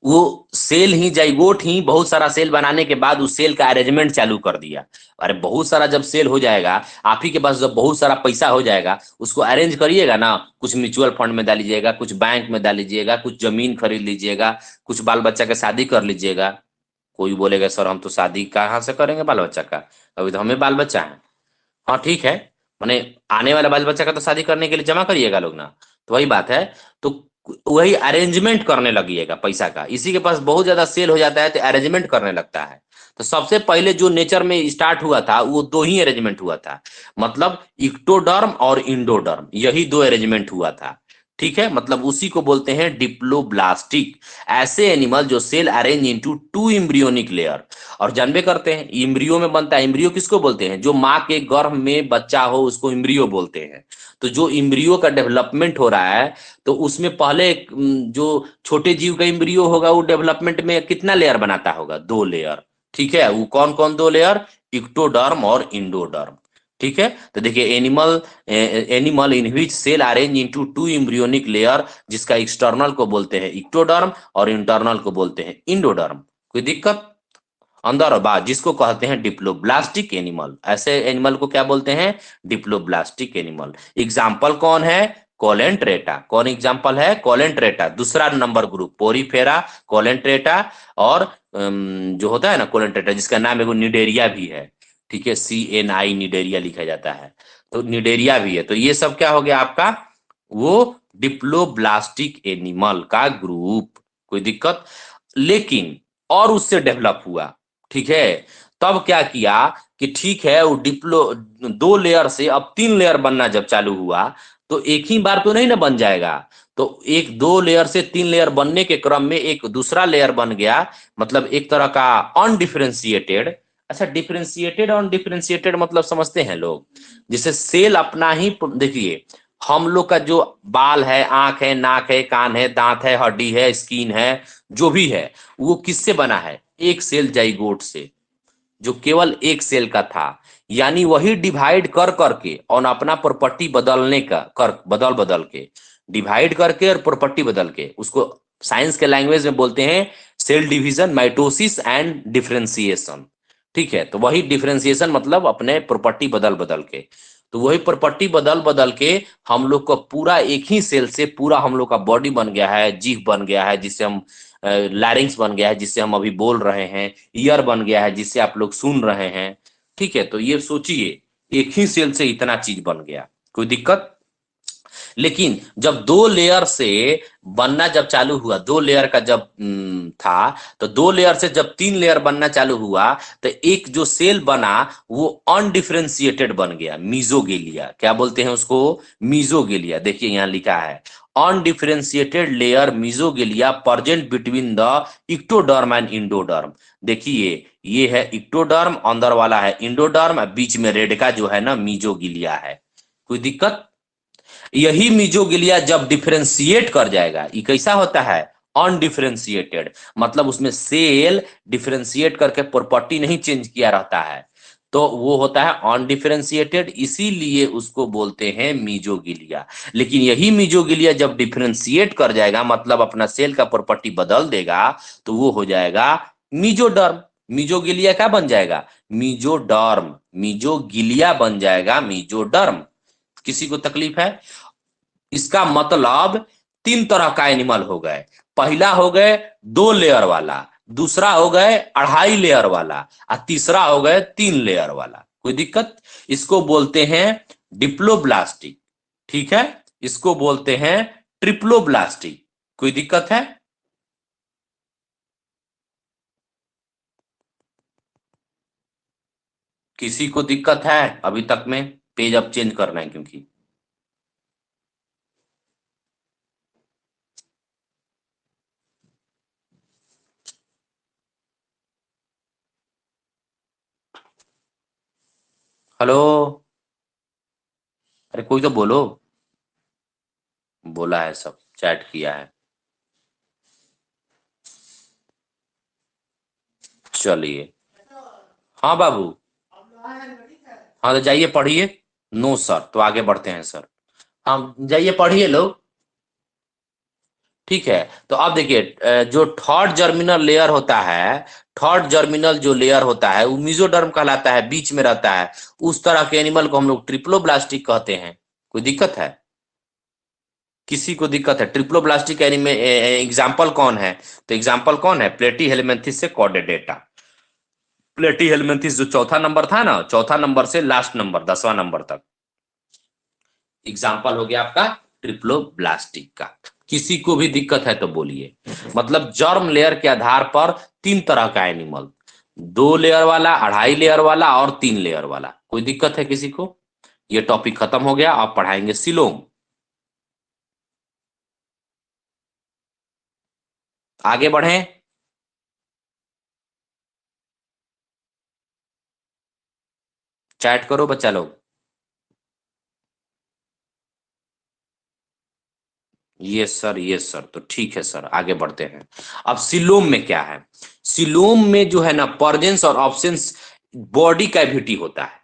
Speaker 1: वो सेल ही, जाइगोट ही बहुत सारा सेल बनाने के बाद उस सेल का अरेंजमेंट चालू कर दिया। अरे बहुत सारा जब सेल हो जाएगा, आप ही के पास जब बहुत सारा पैसा हो जाएगा, उसको अरेंज करिएगा ना, कुछ म्यूचुअल फंड में डाल लीजिएगा, कुछ बैंक में डाल लीजिएगा, कुछ जमीन खरीद लीजिएगा, कुछ बाल बच्चा का शादी कर लीजिएगा। कोई बोलेगा सर हम तो शादी कहाँ से करेंगे बाल बच्चा का, अभी तो हमें बाल बच्चा है। हाँ ठीक है, माने आने वाला बाल बच्चा का तो शादी करने के लिए जमा करिएगा लोग ना, तो वही बात है। तो वही अरेंजमेंट करने लगिएगा पैसा का, इसी के पास बहुत ज्यादा सेल हो जाता है तो अरेंजमेंट करने लगता है। तो सबसे पहले जो नेचर में स्टार्ट हुआ था वो दो ही अरेंजमेंट हुआ था, मतलब इक्टोडर्म और इंडोडर्म, यही दो अरेंजमेंट हुआ था। ठीक है, मतलब उसी को बोलते हैं डिप्लोब्लास्टिक। ऐसे एनिमल जो cell arrange into two embryonic layer. और जानबे करते हैं इम्ब्रियो में बनता है, इम्ब्रियो किसको बोलते हैं, जो माँ के गर्भ में बच्चा हो उसको इम्ब्रियो बोलते हैं। तो जो इम्ब्रियो का डेवलपमेंट हो रहा है, तो उसमें पहले जो छोटे जीव का इम्ब्रियो होगा वो डेवलपमेंट में कितना लेयर बनाता होगा, दो लेयर। ठीक है, वो कौन कौन दो लेयर, इक्टोडर्म और इंडोडर्म। ठीक है, तो देखिए animal in which cell arrange into two embryonic layer, जिसका एक्सटर्नल को बोलते हैं इक्टोडर्म और इंटरनल को बोलते हैं इंडोडर्म। कोई दिक्कत, अंदर और बाहर, जिसको कहते हैं डिप्लोब्लास्टिक एनिमल। ऐसे एनिमल को क्या बोलते हैं, डिप्लोब्लास्टिक एनिमल। एग्जाम्पल कौन है, कोलेंट्रेटा। कौन एग्जाम्पल है, कोलेंट्रेटा। दूसरा नंबर ग्रुप पोरीफेरा, कोलेंट्रेटा। और जो होता है ना कोलेंट्रेटा, जिसका नाम एगो निडेरिया भी है। ठीक है, CNI निडेरिया लिखा जाता है, तो निडेरिया भी है। तो ये सब क्या हो गया आपका, वो डिप्लोब्लास्टिक एनिमल का ग्रुप। कोई दिक्कत, लेकिन और उससे डेवलप हुआ। ठीक है, तब क्या किया कि ठीक है वो डिप्लो दो लेयर से अब तीन लेयर बनना जब चालू हुआ, तो एक ही बार तो नहीं ना बन जाएगा। तो एक दो लेयर से तीन लेयर बनने के क्रम में एक दूसरा लेयर बन गया, मतलब एक तरह का अनडिफरेंशिएटेड। अच्छा, डिफरेंशिएटेड अनडिफरेंशिएटेड मतलब समझते हैं लोग, जैसे सेल अपना ही, देखिए हम लोग का जो बाल है, आंख है, नाक है, कान है, दांत है, हड्डी है, स्किन है, जो भी है, वो किससे बना है, एक सेल जाइगोट से, जो केवल एक सेल का था। यानी वही डिवाइड कर करके और अपना प्रॉपर्टी बदलने का कर, बदल बदल के डिवाइड करके और प्रॉपर्टी बदल के, उसको साइंस के लैंग्वेज में बोलते हैं cell division, mitosis and differentiation. ठीक है, तो वही डिफरेंशिएशन मतलब अपने प्रॉपर्टी बदल बदल के, तो वही प्रॉपर्टी बदल बदल के हम लोग का पूरा एक ही सेल से पूरा हम लोग का बॉडी बन गया है, जीभ बन गया है जिससे हम, लैरिंग्स बन गया है जिससे हम अभी बोल रहे हैं, ईयर बन गया है जिससे आप लोग सुन रहे हैं। ठीक है, तो ये सोचिए एक ही सेल से इतना चीज बन गया। कोई दिक्कत, लेकिन जब दो लेयर से बनना जब चालू हुआ, दो लेयर का जब था, तो दो लेयर से जब तीन लेयर बनना चालू हुआ, तो एक जो सेल बना वो अनडिफरेंशिएटेड बन गया, मीजोगेलिया। क्या बोलते हैं उसको, मीजोगेलिया। देखिए यहां लिखा है undifferentiated layer mesoglea present between the ectoderm and endoderm. देखिए ये है इक्टोडर्म, अंदर वाला है इंडोडर्म, बीच में रेड का जो है ना मीजोगिलिया है। कोई दिक्कत, यही मीजोगिलिया जब डिफरेंशिएट कर जाएगा, ये कैसा होता है, अनडिफरेंशिएटेड, मतलब उसमें सेल डिफरेंशिएट करके प्रॉपर्टी नहीं चेंज किया रहता है, तो वो होता है अनडिफरेंशिएटेड, इसीलिए उसको बोलते हैं मीजोगिलिया। लेकिन यही मीजोगिलिया जब डिफरेंशिएट कर जाएगा, मतलब अपना सेल का प्रॉपर्टी बदल देगा, तो वो हो जाएगा मीजोडर्म। मीजोगिलिया क्या बन जाएगा, मीजोडर्म, मीजोगिलिया बन जाएगा मीजोडर्म। किसी को तकलीफ है, इसका मतलब तीन तरह का एनिमल हो गए। पहला हो गए दो लेयर वाला, दूसरा हो गए अढ़ाई लेयर वाला, और तीसरा हो गए तीन लेयर वाला। कोई दिक्कत, इसको बोलते हैं डिप्लोब्लास्टिक। ठीक है, इसको बोलते हैं ट्रिप्लोब्लास्टिक। कोई दिक्कत है, किसी को दिक्कत है अभी तक में, पेज अब चेंज करना है क्योंकि हेलो। अरे कोई तो बोलो। बोला है, सब चैट किया है। चलिए। हाँ बाबू। हाँ तो जाइए पढ़िए। नो सर, तो आगे बढ़ते हैं सर। हाँ जाइए पढ़िए लोग। ठीक है। तो अब देखिए, जो थर्ड जर्मिनल लेयर होता है, थर्ड जर्मिनल जो लेयर होता है वो मिजोडर्म कहलाता है, बीच में रहता है। उस तरह के एनिमल को हम लोग ट्रिप्लोब्लास्टिक कहते हैं। कोई दिक्कत है? किसी को दिक्कत है? ट्रिप्लोब्लास्टिक एनिमे एग्जाम्पल कौन है? तो एग्जाम्पल कौन है? प्लेटी हेलमिंथेस से कॉर्डेटा। प्लेटी हेलमिंथेस जो चौथा नंबर था ना, चौथा नंबर से लास्ट नंबर 10वां नंबर तक एग्जाम्पल हो गया आपका ट्रिप्लोब्लास्टिक का। किसी को भी दिक्कत है तो बोलिए। मतलब जर्म लेयर के आधार पर तीन तरह का एनिमल, 2 लेयर वाला, 2.5 लेयर वाला और 3 लेयर वाला। कोई दिक्कत है किसी को? ये टॉपिक खत्म हो गया। आप पढ़ाएंगे सिलोम। आगे बढ़ें। चैट करो बच्चा लोग। ये सर, ये सर, तो ठीक है सर, आगे बढ़ते हैं। अब सिलोम में क्या है? सिलोम में जो है ना, पर्जेंस और ऑब्सेंस बॉडी कैविटी होता है।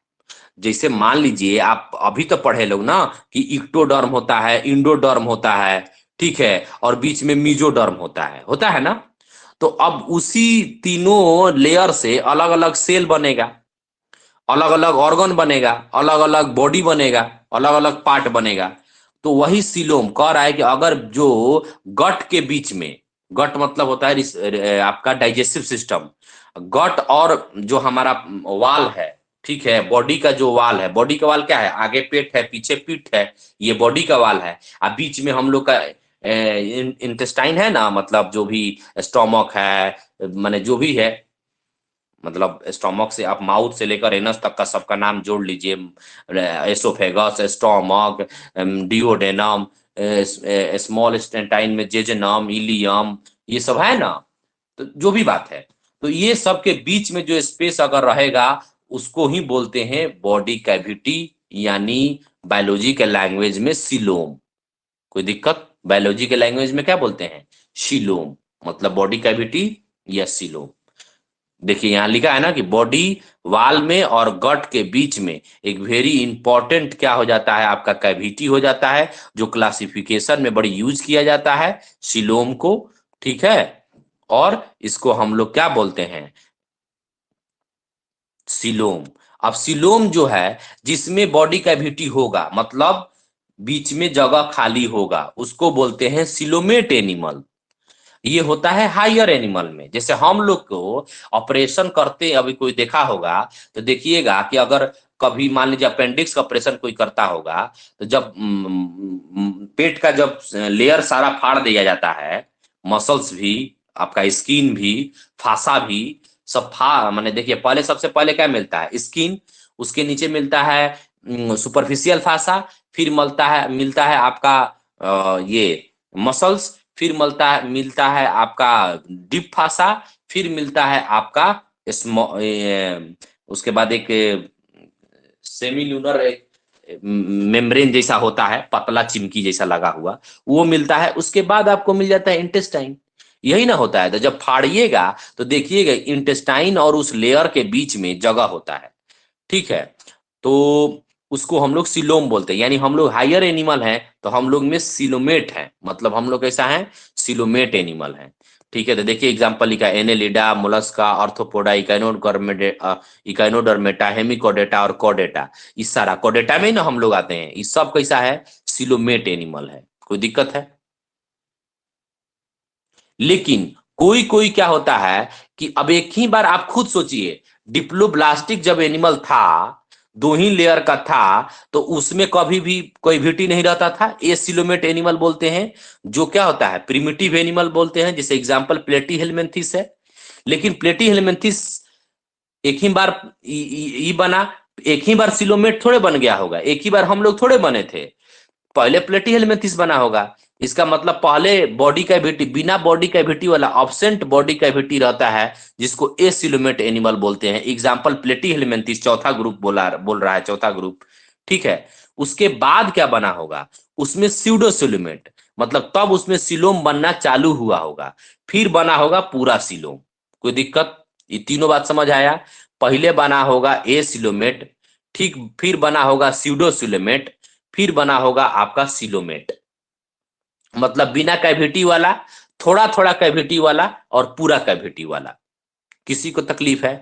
Speaker 1: जैसे मान लीजिए, आप अभी तो पढ़े लोग ना कि इक्टोडर्म होता है, इंडोडर्म होता है, ठीक है, और बीच में मीजोडर्म होता है ना। तो अब उसी तीनों लेयर से अलग अलग सेल बनेगा, अलग अलग ऑर्गन बनेगा, अलग अलग बॉडी बनेगा, अलग अलग पार्ट बनेगा। तो वही सिलोम कह रहा है कि अगर जो गट के बीच में, गट मतलब होता है आपका डाइजेस्टिव सिस्टम, गट और जो हमारा वाल है, ठीक है, बॉडी का जो वाल है, बॉडी का वाल क्या है? आगे पेट है, पीछे पीठ है, ये बॉडी का वाल है। अब बीच में हम लोग का इंटेस्टाइन है ना, मतलब जो भी स्टोमक है, माने जो भी है, मतलब स्टोमक से आप माउथ से लेकर एनस तक का सबका नाम जोड़ लीजिए। Oesophagus, stomach, duodenum, small intestine में जेजेनम, इलियम, ये सब है ना। तो जो भी बात है, तो ये सब के बीच में जो स्पेस अगर रहेगा, उसको ही बोलते हैं बॉडी कैविटी, यानी बायोलॉजी के लैंग्वेज में सिलोम। कोई दिक्कत? बायोलॉजी के लैंग्वेज में क्या बोलते हैं? सिलोम। मतलब बॉडी कैविटी या सिलोम। देखिए यहां लिखा है ना कि बॉडी वाल में और गट के बीच में एक वेरी इंपॉर्टेंट क्या हो जाता है? आपका कैविटी हो जाता है, जो क्लासिफिकेशन में बड़ी यूज किया जाता है, सिलोम को। ठीक है। और इसको हम लोग क्या बोलते हैं? सिलोम। अब सिलोम जो है, जिसमें बॉडी कैविटी होगा, मतलब बीच में जगह खाली होगा, उसको बोलते हैं सिलोमेट एनिमल। ये होता है हायर एनिमल में। जैसे हम लोग को ऑपरेशन करते, अभी कोई देखा होगा तो देखिएगा कि अगर कभी मान लीजिए अपेंडिक्स का ऑपरेशन कोई करता होगा, तो जब पेट का जब लेयर सारा फाड़ दिया जाता है, मसल्स भी, आपका स्किन भी, फासा भी, सब माने देखिए, पहले सबसे पहले क्या मिलता है? स्किन। उसके नीचे मिलता है सुपरफिशियल फासा। फिर मिलता है आपका ये मसल्स। फिर मिलता है आपका डीप फासा। फिर मिलता है आपका उसके बाद एक सेमील्यूनर, एक मेम्ब्रेन जैसा होता है, पतला चिमकी जैसा लगा हुआ, वो मिलता है। उसके बाद आपको मिल जाता है इंटेस्टाइन। यही ना होता है? तो जब फाड़िएगा तो देखिएगा इंटेस्टाइन और उस लेयर के बीच में जगह होता है। ठीक है। तो उसको हम लोग सिलोम बोलते हैं। यानी हम लोग हायर एनिमल हैं, तो हम लोग में सिलोमेट है, मतलब हम लोग कैसा है? सिलोमेट एनिमल है। ठीक है। तो देखिए एग्जांपल लिखा है, Annelida, Mollusca, arthropoda, Echinodermata, Hemichordata और कोडेटा। इस सारा कोडेटा में ही ना हम लोग आते हैं। इस सब कैसा है? सिलोमेट एनिमल है। कोई दिक्कत है? लेकिन कोई कोई क्या होता है कि अब एक ही बार आप खुद सोचिए, डिप्लोब्लास्टिक जब एनिमल था, 2 ही लेयर का था, तो उसमें कभी भी कोई विटी नहीं रहता था। ये सिलोमेट एनिमल बोलते हैं। जो क्या होता है? प्रिमिटिव एनिमल बोलते हैं। जैसे एग्जांपल प्लेटी हेलमिंथिस है। लेकिन प्लेटी हेलमिंथिस एक ही बार बना, एक ही बार सिलोमेट थोड़े बन गया होगा, एक ही बार हम लोग थोड़े बने थे। पहले प्लेटी हेलमिंथिस बना होगा, इसका मतलब पहले बॉडी कैविटी, बिना बॉडी कैविटी वाला ऑब्सेंट बॉडी कैविटी रहता है, जिसको एसिलोमेट एनिमल बोलते हैं। एग्जाम्पल प्लेटी हेलमिंथेस, चौथा ग्रुप बोल रहा है, चौथा ग्रुप। ठीक है। उसके बाद क्या बना होगा, उसमें स्यूडोसिलोमेट, मतलब तब उसमें सिलोम बनना चालू हुआ होगा, फिर बना होगा पूरा सिलोम। कोई दिक्कत? ये तीनों बात समझ आया? पहले बना होगा एसिलोमेट, ठीक, फिर बना होगा स्यूडोसिलोमेट, फिर बना होगा आपका सिलोमेट। मतलब बिना कैविटी वाला, थोड़ा थोड़ा कैविटी वाला, और पूरा कैविटी वाला। किसी को तकलीफ है?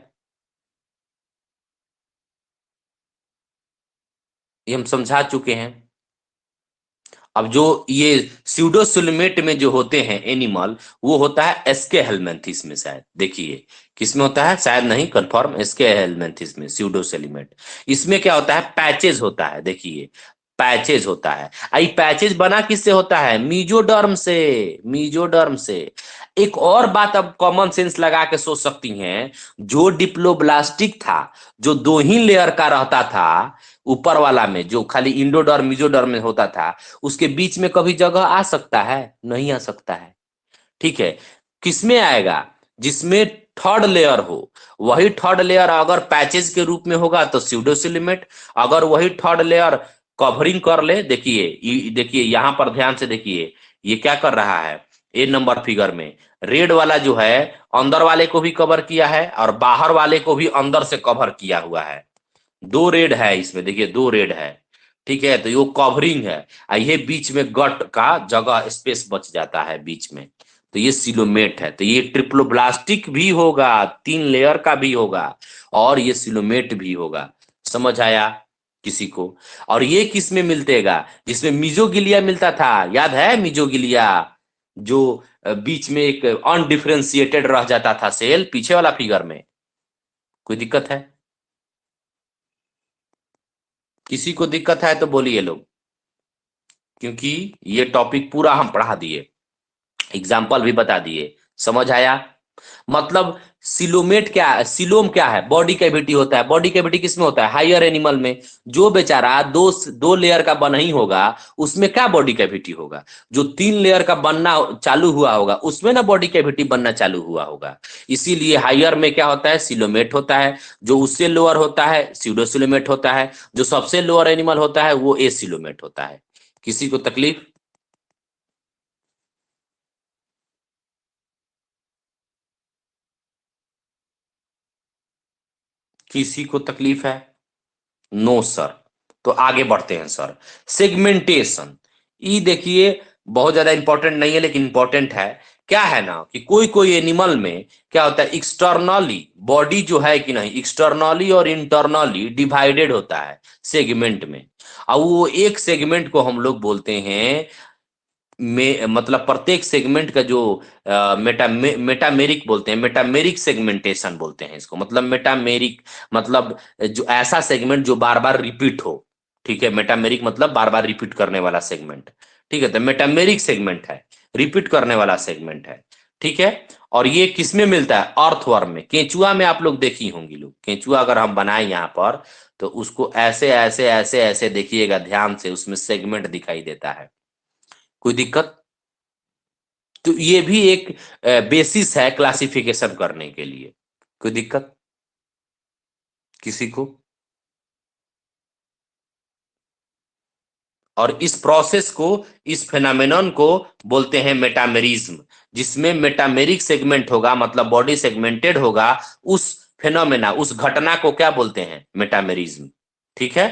Speaker 1: ये हम समझा चुके हैं। अब जो ये स्यूडोसुलमेट में जो होते हैं एनिमल, वो होता है एसके हेलमेंथिस में, शायद देखिए किसमें होता है, शायद नहीं कंफर्म, एसके हेलमेंथिस में स्यूडोसेलिमेट। इसमें क्या होता है, पैचेज होता है, देखिए पैचेज होता है। आई पैचेज बना किससे होता है, मीजोडर्म से। मीजोडर्म से। एक और बात अब कॉमन सेंस लगा के सोच सकती हैं, जो डिप्लोब्लास्टिक था, जो दो ही लेयर का रहता था, ऊपर वाला में जो खाली इंडोडर्म मिजोडर्म में होता था, उसके बीच में कभी जगह आ सकता है? नहीं आ सकता है। ठीक है। किसमें आएगा, जिसमें थर्ड लेयर हो। वही थर्ड लेयर अगर पैचेज के रूप में होगा तो स्यूडोसिलिमेट। अगर वही थर्ड लेयर कवरिंग कर ले, देखिए देखिए यहां पर ध्यान से देखिए, ये क्या कर रहा है, ए नंबर फिगर में रेड वाला जो है अंदर वाले को भी कवर किया है, और बाहर वाले को भी अंदर से कवर किया हुआ है। दो रेड है इसमें, देखिए दो रेड है। ठीक है, तो ये कवरिंग है। ये बीच में गट का जगह स्पेस बच जाता है बीच में, तो ये सिलोमेट है। तो ये ट्रिप्लोब्लास्टिक भी होगा, तीन लेयर का भी होगा, और ये सिलोमेट भी होगा। समझ आया किसी को? और ये किस में मिलतेगा, जिसमें मिजोगिलिया मिलता था, याद है मिजोगिलिया, जो बीच में एक अनडिफरेंशिएटेड रह जाता था सेल, पीछे वाला फिगर में। कोई दिक्कत है? किसी को दिक्कत है तो बोलिए लोग, क्योंकि ये टॉपिक पूरा हम पढ़ा दिए, एग्जाम्पल भी बता दिए। समझ आया? मतलब सिलोमेट क्या है, सिलोम क्या है, बॉडी कैविटी होता है। बॉडी कैविटी किसमें होता है, हायर एनिमल में। जो बेचारा दो दो लेयर का बना ही होगा, उसमें क्या बॉडी कैविटी होगा। जो तीन लेयर का बनना चालू हुआ होगा, उसमें ना बॉडी कैविटी बनना चालू हुआ होगा। इसीलिए हायर में क्या होता है, सिलोमेट होता है। जो उससे लोअर होता है स्यूडोसिलोमेट होता है। जो सबसे लोअर एनिमल होता है वो एसिलोमेट होता है। किसी को तकलीफ? किसी को तकलीफ है? No sir. तो आगे बढ़ते हैं सर। सेगमेंटेशन, ये देखिए बहुत ज्यादा इंपॉर्टेंट नहीं है, लेकिन इंपॉर्टेंट है। क्या है ना कि कोई कोई एनिमल में क्या होता है, एक्सटर्नली बॉडी जो है कि नहीं, एक्सटर्नली और इंटरनली डिवाइडेड होता है सेगमेंट में। और वो एक सेगमेंट को हम लोग बोलते हैं में, मतलब प्रत्येक सेगमेंट का जो मेटामेरिक बोलते हैं, मेटामेरिक सेगमेंटेशन बोलते हैं इसको। मतलब मेटामेरिक मतलब जो ऐसा सेगमेंट जो बार बार रिपीट हो। ठीक है, मेटामेरिक मतलब बार बार रिपीट करने वाला सेगमेंट। ठीक है, तो मेटामेरिक सेगमेंट है, रिपीट करने वाला सेगमेंट है। ठीक है। और ये किसमें मिलता है, अर्थवर्म में। केंचुआ में आप लोग देखी होंगी, लोग केंचुआ अगर हम बनाए यहाँ पर, तो उसको ऐसे ऐसे ऐसे ऐसे देखिएगा ध्यान से, उसमें सेगमेंट दिखाई देता है। कोई दिक्कत? तो ये भी एक बेसिस है क्लासिफिकेशन करने के लिए। कोई दिक्कत किसी को? और इस प्रोसेस को, इस फेनामेनन को बोलते हैं मेटामेरिज्म। जिसमें मेटामेरिक सेगमेंट होगा, मतलब बॉडी सेगमेंटेड होगा, उस फेनोमेना, उस घटना को क्या बोलते हैं, मेटामेरिज्म। ठीक है?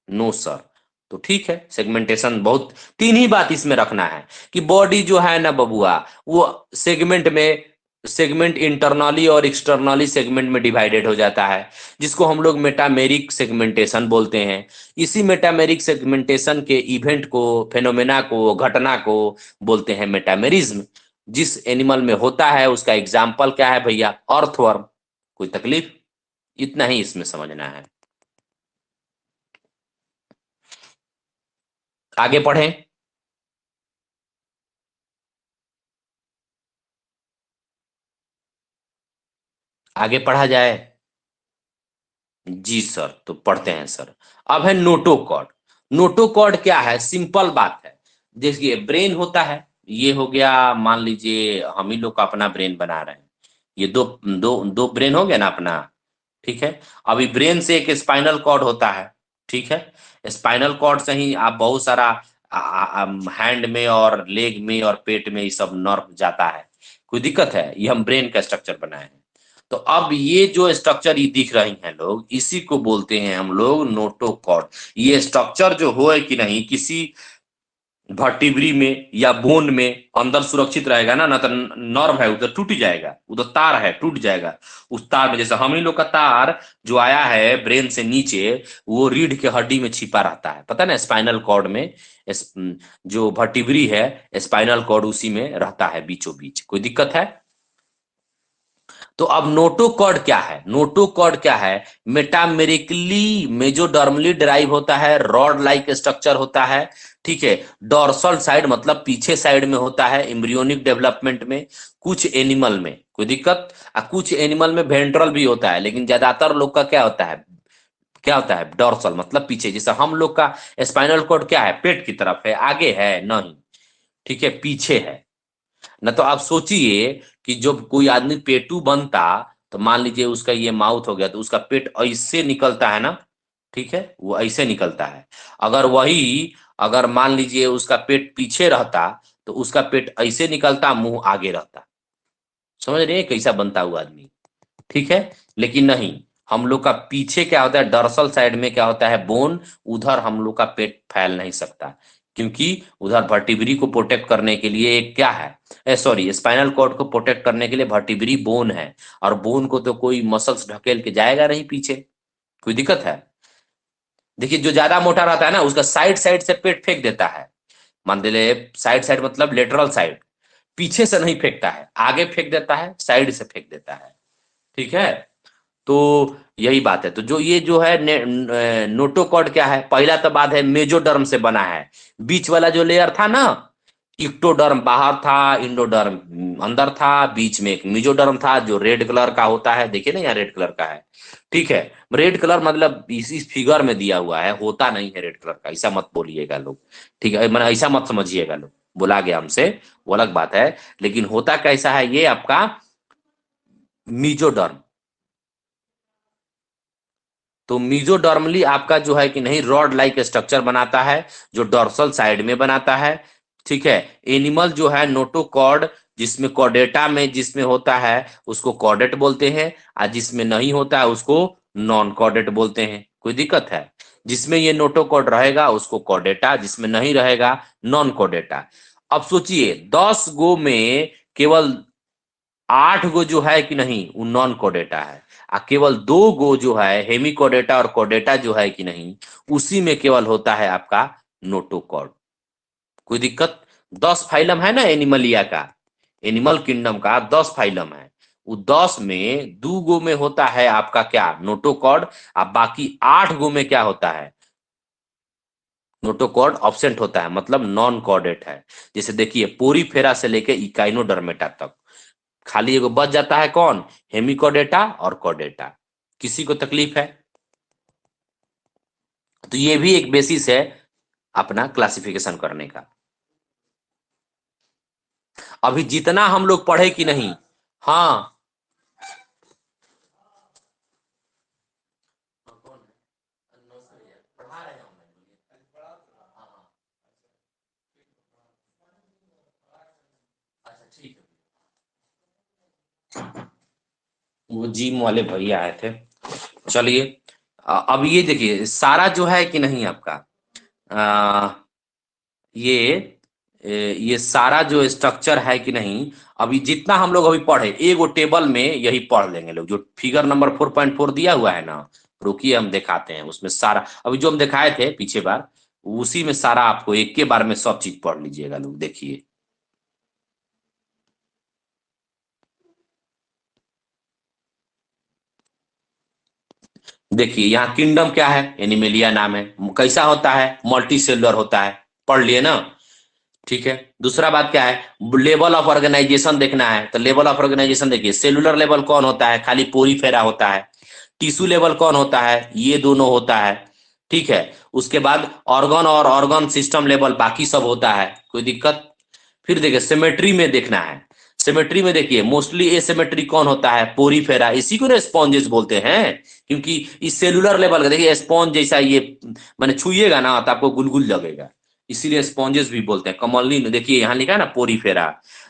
Speaker 1: No sir. तो ठीक है, सेगमेंटेशन बहुत, तीन ही बात इसमें रखना है कि बॉडी जो है ना बबुआ, वो सेगमेंट में, सेगमेंट इंटरनली और एक्सटर्नली सेगमेंट में डिवाइडेड हो जाता है, जिसको हम लोग मेटामेरिक सेगमेंटेशन बोलते हैं। इसी मेटामेरिक सेगमेंटेशन के इवेंट को, फेनोमेना को, घटना को बोलते हैं मेटामेरिज्म। जिस एनिमल में होता है उसका एग्जाम्पल क्या है भैया, अर्थवर्म। कोई तकलीफ? इतना ही इसमें समझना है। आगे पढ़ें। आगे पढ़ा जाए। जी सर, तो पढ़ते हैं सर। अब है नोटोकॉर्ड। नोटोकॉर्ड क्या है, सिंपल बात है। देखिए ब्रेन होता है, ये हो गया, मान लीजिए हम ही लोग का अपना ब्रेन बना रहे हैं, ये दो दो दो ब्रेन हो गया ना अपना, ठीक है। अभी ब्रेन से एक स्पाइनल कॉर्ड होता है, ठीक है। स्पाइनल कॉर्ड से ही आप बहुत सारा हैंड में और लेग में और पेट में ये सब नर्व जाता है, कोई दिक्कत है, ये हम ब्रेन का स्ट्रक्चर बनाए हैं। तो अब ये जो स्ट्रक्चर ये दिख रही हैं लोग, इसी को बोलते हैं हम लोग नोटोकॉर्ड। ये स्ट्रक्चर जो हो है कि नहीं किसी वर्टिब्री में या बोन में अंदर सुरक्षित रहेगा ना, ना तो नर्व है उधर टूट जाएगा, उधर तार है टूट जाएगा। उस तार में जैसे हम ही लोग का तार जो आया है ब्रेन से नीचे, वो रीढ़ के हड्डी में छिपा रहता है, पता ना, स्पाइनल कॉर्ड में। जो वर्टिब्री है स्पाइनल कॉर्ड उसी में रहता है बीचों बीच, कोई दिक्कत है। तो अब नोटोकॉर्ड क्या है, नोटोकॉर्ड क्या है, मेटामेरिकली मेजोडर्मली ड्राइव होता है, रॉड लाइक स्ट्रक्चर होता है, ठीक है। डॉर्सल साइड मतलब पीछे साइड में होता है एम्ब्रियोनिक डेवलपमेंट में, कुछ एनिमल में, कोई दिक्कत। कुछ एनिमल में वेंट्रल भी होता है, लेकिन ज्यादातर लोग का क्या होता है, क्या होता है, डॉर्सल मतलब पीछे। जैसे हम लोग का स्पाइनल कॉर्ड क्या है, पेट की तरफ है, आगे है नहीं, ठीक है, पीछे है ना। तो आप सोचिए कि जब कोई आदमी पेटू बनता, तो मान लीजिए उसका ये माउथ हो गया, तो उसका पेट ऐसे निकलता है ना, ठीक है, वो ऐसे निकलता है। अगर वही, अगर मान लीजिए उसका पेट पीछे रहता, तो उसका पेट ऐसे निकलता, मुंह आगे रहता। समझ रहे हैं कैसा बनता हुआ आदमी, ठीक है। लेकिन नहीं, हम लोग का पीछे क्या होता है, डर्सल साइड में क्या होता है, बोन, उधर हम लोग का पेट फैल नहीं सकता, क्योंकि उधर वर्टिब्री को प्रोटेक्ट करने के लिए एक क्या है, सॉरी, स्पाइनल कॉर्ड को प्रोटेक्ट करने के लिए वर्टिब्री बोन है, और बोन को तो कोई मसल्स ढकेल के जाएगा नहीं पीछे, कोई दिक्कत है। देखिए जो ज्यादा मोटा रहता है ना, उसका साइड साइड से पेट फेंक देता है, मान ले, साइड साइड मतलब लेटरल साइड, पीछे से नहीं फेंकता है, आगे फेंक देता है, साइड से फेंक देता है, ठीक है। तो यही बात है। तो जो ये जो है नोटोकॉर्ड क्या है, पहला तो बात है मेजोडर्म से बना है, बीच वाला जो लेयर था ना, इक्टोडर्म बाहर था, इंडोडर्म अंदर था, बीच में एक मेजोडर्म था जो रेड कलर का होता है, देखिए ना यहाँ रेड कलर का है, ठीक है। रेड कलर मतलब इस फिगर में दिया हुआ है, होता नहीं है रेड कलर का, ऐसा मत बोलिएगा लोग, ठीक है, मैंने ऐसा मत समझिएगा लोग, बोला गया हमसे, वो अलग बात है। लेकिन होता कैसा है ये आपका मीजोडर्म। तो मीजोडर्मली आपका जो है कि नहीं रॉड लाइक स्ट्रक्चर बनाता है, जो डॉर्सल साइड में बनाता है, ठीक है। एनिमल जो है नोटोकॉर्ड, जिसमें कॉर्डेटा में जिसमें होता है उसको कॉर्डेट बोलते हैं, और जिसमें नहीं होता है उसको नॉन कॉर्डेट बोलते हैं, कोई दिक्कत है। जिसमें ये नोटोकॉर्ड रहेगा उसको कॉर्डेटा, जिसमें नहीं रहेगा नॉन कॉर्डेटा। अब सोचिए 10 गो में केवल 8 गो जो है कि नहीं वो नॉन कोडेटा है, केवल 2 गो जो है हेमी कोडेटा और कोडेटा जो है कि नहीं, उसी में केवल होता है आपका नोटोकॉर्ड, कोई दिक्कत। 10 फाइलम है ना एनिमलिया का, एनिमल किंगडम का 10 फाइलम है, वो 10 में 2 गो में होता है आपका क्या, नोटोकॉर्ड। अब बाकी 8 गो में क्या होता है, नोटोकॉर्ड ऑब्सेंट होता है, मतलब नॉन कॉर्डेट है। जैसे देखिए पोरीफेरा से लेके इकाइनोडर्मेटा तक खाली एगो बच जाता है, कौन, हेमिकोडेटा और कोडेटा। किसी को तकलीफ है, तो ये भी एक बेसिस है अपना क्लासिफिकेशन करने का। अभी जितना हम लोग पढ़े कि नहीं, हाँ, वो जिम वाले भैया आए थे। चलिए, अब ये देखिए सारा जो है कि नहीं आपका, आ, ये ये सारा जो स्ट्रक्चर है कि नहीं, अभी जितना हम लोग अभी पढ़े एगो टेबल में यही पढ़ लेंगे लोग, जो फिगर नंबर 4.4 दिया हुआ है ना, रुकिए हम दिखाते हैं उसमें सारा, अभी जो हम दिखाए थे पीछे बार, उसी में सारा आपको एक के बार में सब चीज पढ़ लीजिएगा लोग, देखिए। देखिए यहाँ किंगडम क्या है, एनिमेलिया नाम है, कैसा होता है, मल्टी सेलुलर होता है, पढ़ लिए ना, ठीक है। दूसरा बात क्या है, लेवल ऑफ ऑर्गेनाइजेशन देखना है, तो लेवल ऑफ ऑर्गेनाइजेशन देखिए, सेलुलर लेवल कौन होता है, खाली पोरीफेरा होता है। टिश्यू लेवल कौन होता है, ये दोनों होता है, ठीक है। उसके बाद ऑर्गन और ऑर्गन सिस्टम लेवल बाकी सब होता है, कोई दिक्कत। फिर देखिए सिमेट्री में देखना है। सिमेट्री में देखिए मोस्टली एसिमेट्री कौन होता है, पोरीफेरा, इसी को ना स्पॉन्जेस बोलते हैं। क्योंकि इस सेलुलर लेवल का देखिए स्पॉन्ज जैसा ये मैंने छुइएगा ना तो आपको गुलगुल लगेगा, इसीलिए स्पॉन्जेस भी बोलते हैं। कॉमनली देखिए यहाँ लिखा है ना पोरीफेरा,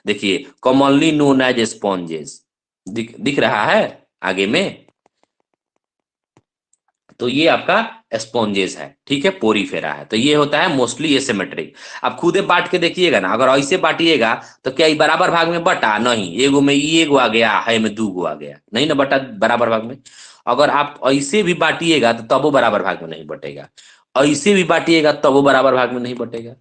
Speaker 1: देखिए कॉमनली नोन एज स्पॉन्जेस, दिख रहा है आगे में। तो ये आपका स्पॉन्जेस है, ठीक है, पोरीफेरा है। तो ये होता है मोस्टली एसिमेट्रिक। अब खुदे बांट के देखिएगा ना, अगर ऐसे बांटिएगा तो क्या ये बराबर भाग में बटा नहीं, एगो में एगो आ गया है में दूगो आ गया, नहीं ना बटा बराबर भाग में। अगर आप ऐसे भी बांटिएगा तो तब वो बराबर भाग में नहीं बटेगा, ऐसे भी बांटिएगा तब वो बराबर भाग में नहीं बटेगा।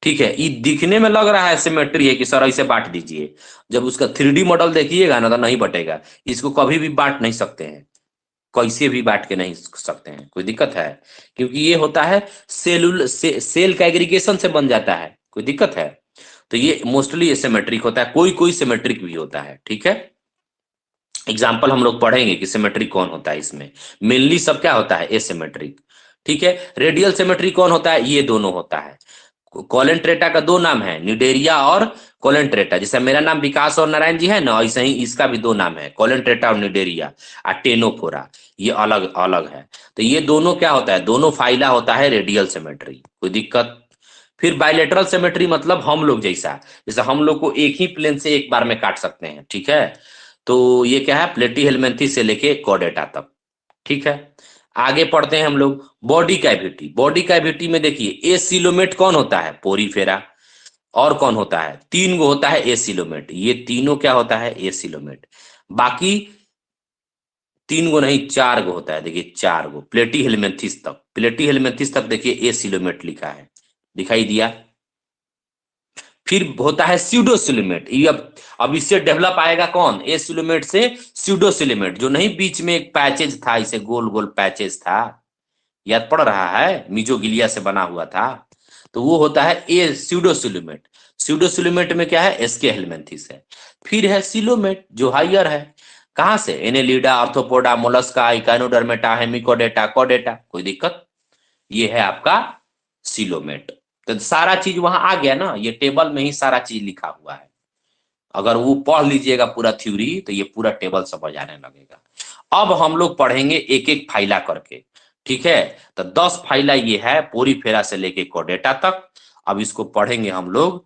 Speaker 1: ठीक है, ये दिखने में लग रहा है सिमेट्री है कि सर ऐसे बांट दीजिए, जब उसका 3D मॉडल देखिएगा ना तो नहीं बटेगा। इसको कभी भी बांट नहीं सकते हैं, कैसे भी बांट के नहीं सकते हैं, कोई दिक्कत है। क्योंकि ये होता है सेल का एग्रीगेशन से बन जाता है, कोई दिक्कत है। तो ये मोस्टली सिमेट्रिक होता है, कोई कोई सिमेट्रिक भी होता है, ठीक है। एग्जाम्पल हम लोग पढ़ेंगे कि सिमेट्रिक कौन होता है इसमें। मेनली सब क्या होता है, एसिमेट्रिक। ठीक है, रेडियल सिमेट्री कौन होता है, ये दोनों होता है। कोलेंट्रेटा का दो नाम है, निडेरिया और कोलेंट्रेटा। जैसे मेरा नाम विकास और नारायण जी है ना, ऐसे ही इसका भी दो नाम है, कोलेंट्रेटा और निडेरिया। टेनोफोरा ये अलग अलग है। तो ये दोनों क्या होता है, दोनों फाइला होता है रेडियल सिमेट्री, कोई दिक्कत। फिर बायलेटरल सिमेट्री मतलब हम लोग जैसा, जैसे हम लोग को एक ही प्लेन से एक बार में काट सकते हैं, ठीक है। तो ये क्या है, प्लेटी हेलमिंथेस से लेके कॉर्डेटा तक, ठीक है। आगे पढ़ते हैं हम लोग बॉडी कैविटी। बॉडी कैविटी में देखिए एसिलोमेट कौन होता है, पोरीफेरा। और कौन होता है, तीन गो होता है एसिलोमेट, ये तीनों क्या होता है, एसिलोमेट। बाकी तीन गो नहीं, चार गो होता है, देखिए चार गो, प्लेटी हेलमिंथेस तक, प्लेटी हेलमिंथेस तक देखिए एसिलोमेट लिखा है, दिखाई दिया। फिर होता है स्यूडोसिलोमेट, ये अब इससे डेवलप आएगा कौन, एसिलोमेट से स्यूडोसिलोमेट, जो नहीं बीच में एक पैचेज था, इसे गोल गोल पैचेज था, याद पड़ रहा है, मिजोगिलिया से बना हुआ था। तो वो होता है ए स्यूडोसिलोमेट। स्यूडोसिलोमेट में क्या है, एसके हेलमिंथेस है। फिर है सिलोमेट जो हाइयर है, कहां से, Annelida, Arthropoda, Mollusca, Echinodermata, Hemichordata, कोडेटा, कोई दिक्कत। ये है आपका सिलोमेट। तो सारा चीज वहां आ गया ना, ये टेबल में ही सारा चीज लिखा हुआ है। अगर वो पढ़ लीजिएगा पूरा थ्योरी तो ये पूरा टेबल समझ आने लगेगा। अब हम लोग पढ़ेंगे एक एक फाइला करके, ठीक है। तो 10 फाइला ये है पोरीफेरा से लेके कोर्डेटा तक। अब इसको पढ़ेंगे हम लोग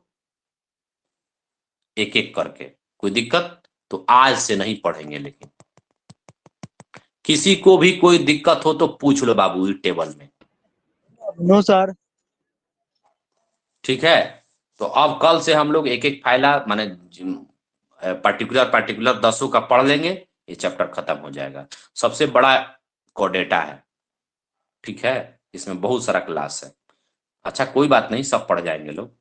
Speaker 1: एक एक करके, कोई दिक्कत। तो आज से नहीं पढ़ेंगे, लेकिन किसी को भी कोई दिक्कत हो तो पूछ लो बाबू इस टेबल में।
Speaker 2: No sir.
Speaker 1: ठीक है, तो अब कल से हम लोग एक एक फाइला माने पर्टिकुलर पर्टिकुलर 10 का पढ़ लेंगे, ये चैप्टर खत्म हो जाएगा। सबसे बड़ा कोर्डेटा है, ठीक है, इसमें बहुत सारा क्लास है। अच्छा कोई बात नहीं, सब पढ़ जाएंगे लोग।